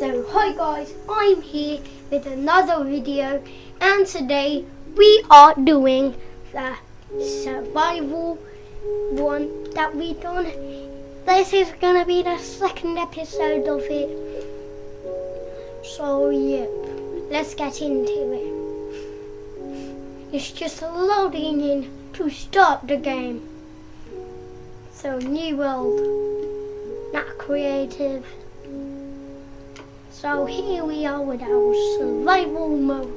So hi guys, I'm here with another video, and today we are doing the survival one that we done. This is gonna be the second episode of it. So yeah, let's get into it. It's just loading in to start the game. So new world, not creative. So here we are with our survival mode.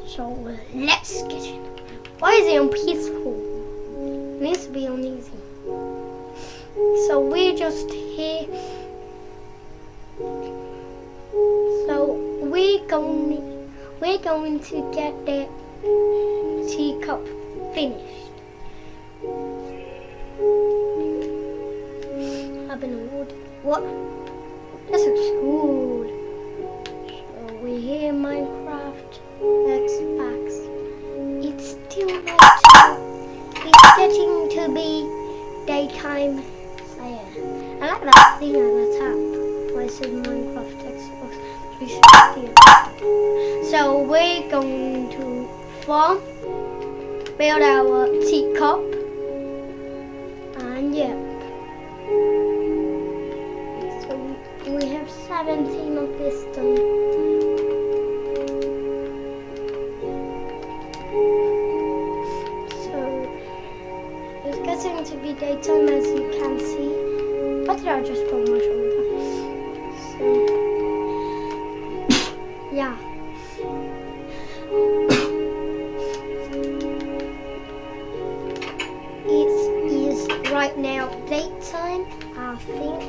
So let's get in. Why is it on peaceful? It needs to be on easy. So we're just here. So we're going to get the teacup finished. I've been awarded. What? This looks good. We're here, Minecraft, Xbox. It's still nighttime. It's getting to be daytime. So yeah, I like that thing at the top where it says Minecraft, Xbox 360. So we're going to farm, build our teacup, and yeah. So we have 17 of this done. It's going to be daytime, as you can see. What did I just put on my shoulder? So, yeah. It is right now daytime, I think.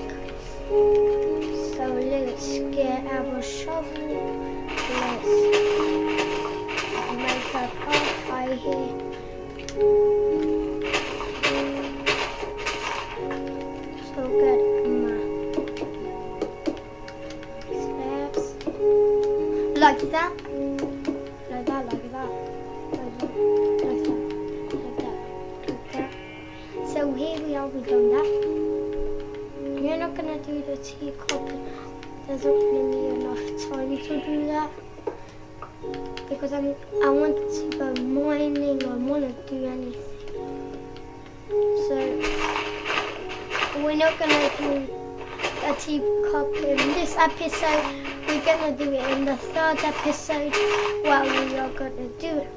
So let's get our shovel. Let's make a pathway here. Like that, like that, like that, like that, like that, like that, like that. So here we are, we've done that. We're not gonna do the teacup. There's not gonna be enough time to do that because I want to go mining. I want to do anything. So we're not gonna do a teacup in this episode. We're gonna do it in the third episode where we are gonna do it.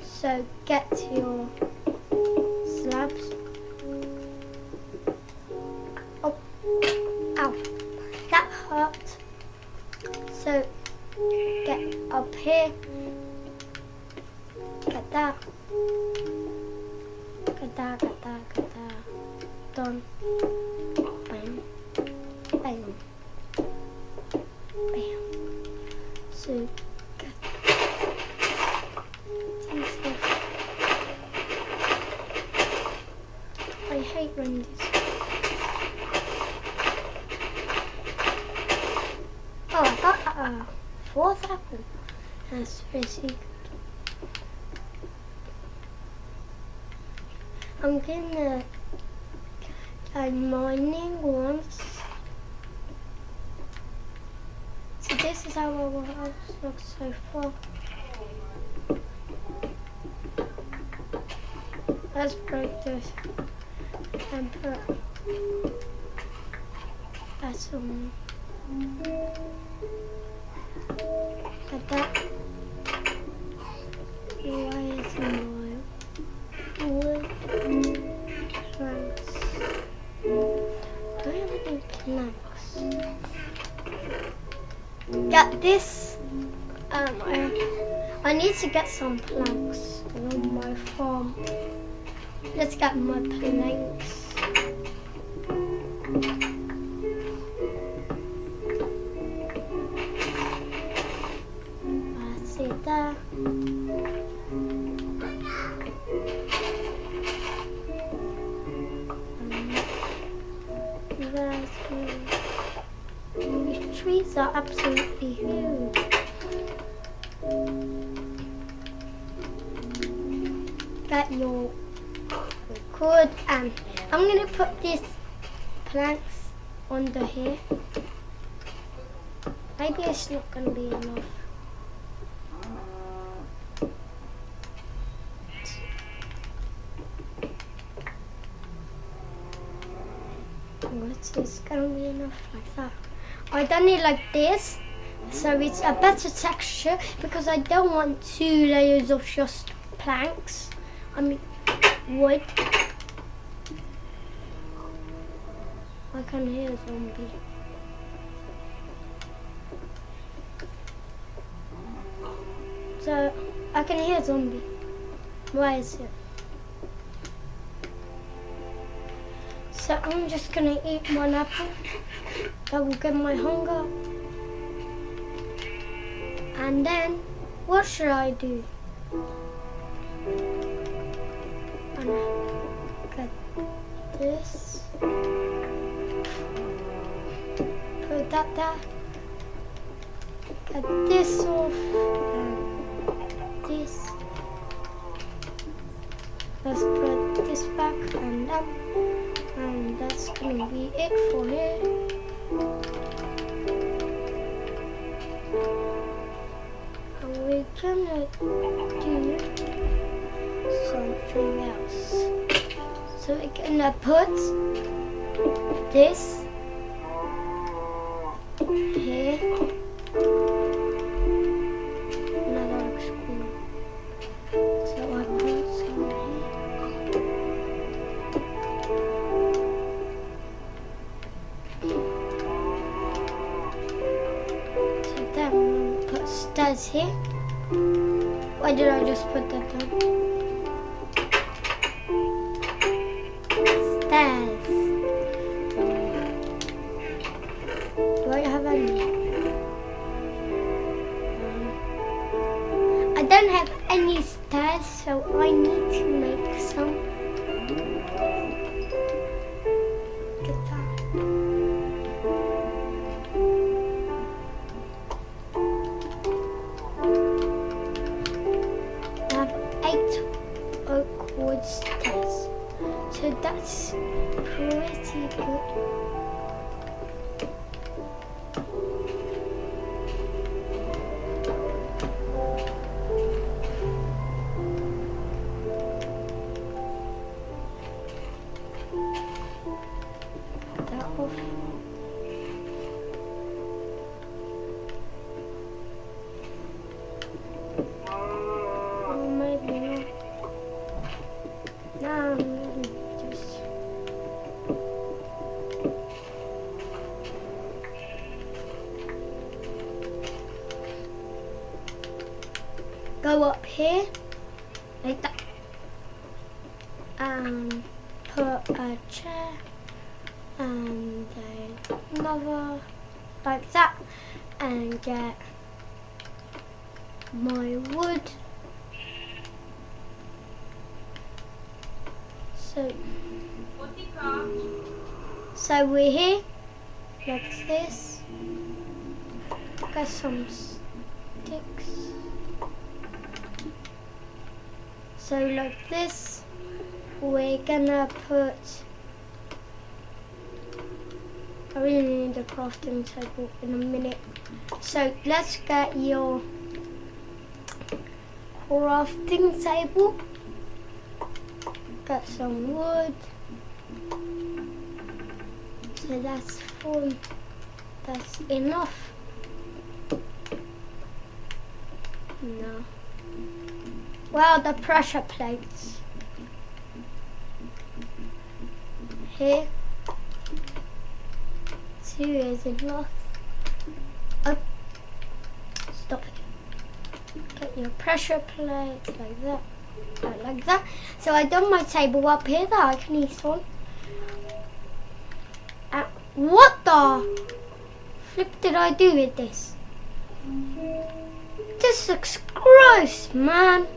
So get to your slabs. Oh, ow, that hurt. So get up here. Get that. Get that, get that, get that. Done. Bam. Bam. Bam. So, I hate when this. Oh, I got a fourth apple. That's pretty good. I'm gonna go mining once. This is how our house looks so far. Let's break this and put that on. Like that. Why is my wood planks? Do I have any planks? Get this. I need to get some planks on my farm. Let's get my planks. Let's see there. These trees are absolutely huge. Get your cord, and I'm going to put these planks under here. I Maybe it's not going to be enough. It's going to be enough like that. I done it like this, so it's a better texture because I don't want 2 layers of just planks. I mean wood. I can hear a zombie. So I can hear a zombie. Where is it? So I'm just gonna eat 1 apple. That will get my hunger. And then, what should I do? I'm gonna get this. Put that there. Get this off. And this. Let's put this back and up. And that's gonna be it for here. And we're gonna do something else. So we're gonna put this here. Now that looks cool. So I put some here. Put stairs here. Why did I just put that down? Stairs. Do I have any? I don't have any stairs, so I need to make some. Get that. Stairs. So that's pretty good. Put that off. Oh, maybe not. No, just go up here like that and put a chair and another like that and get my wood. So we're here, like this. Got some sticks. So like this, we're gonna put. I really need a crafting table in a minute. So let's get your crafting table. Got some wood. So that's full. That's enough. No. Well, the pressure plates. Here. 2 is enough. Oh. Stop it. Get your pressure plates like that. Like that. So I done my table up here that I can eat on. What the flip did I do with this? This looks gross, man.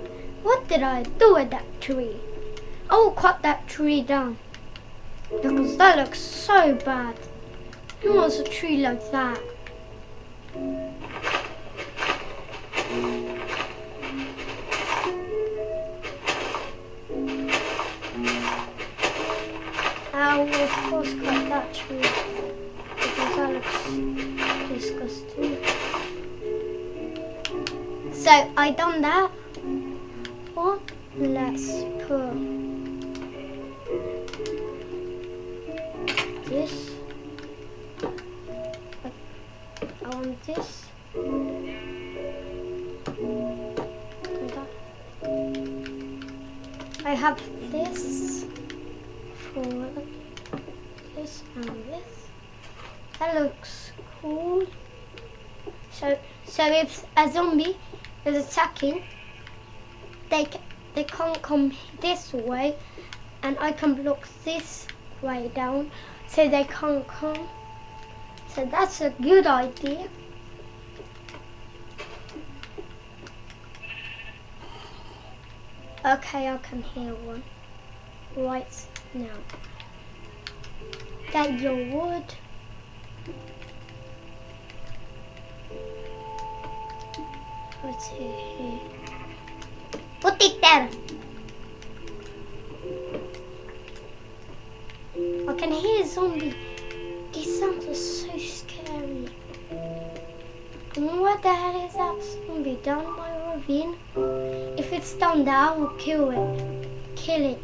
What did I do with that tree? I will cut that tree down because that looks so bad. Who wants a tree like that? I will of course cut that tree because that looks disgusting. So I done that. What? Let's put this. I want this. I have this for this and this. That looks cool. So if a zombie is attacking, they can't come this way, and I can block this way down, so they can't come. So that's a good idea. Okay, I can hear one right now. Get your wood. Put it here. Put it there. I can hear a zombie. These sounds are so scary. And what the hell is that zombie down my ravine? If it's down there, I will kill it. Kill it.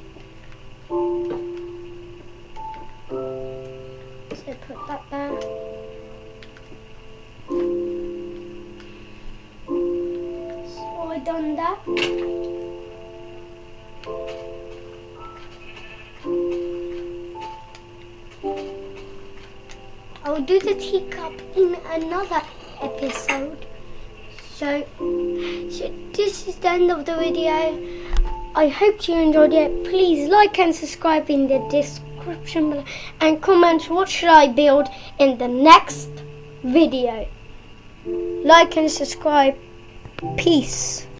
So put that there. So I done that. I'll do the teacup in another episode. So this is the end of the video. I hope you enjoyed it. Please like and subscribe in the description below, and comment what should I build in the next video. Like and subscribe. Peace.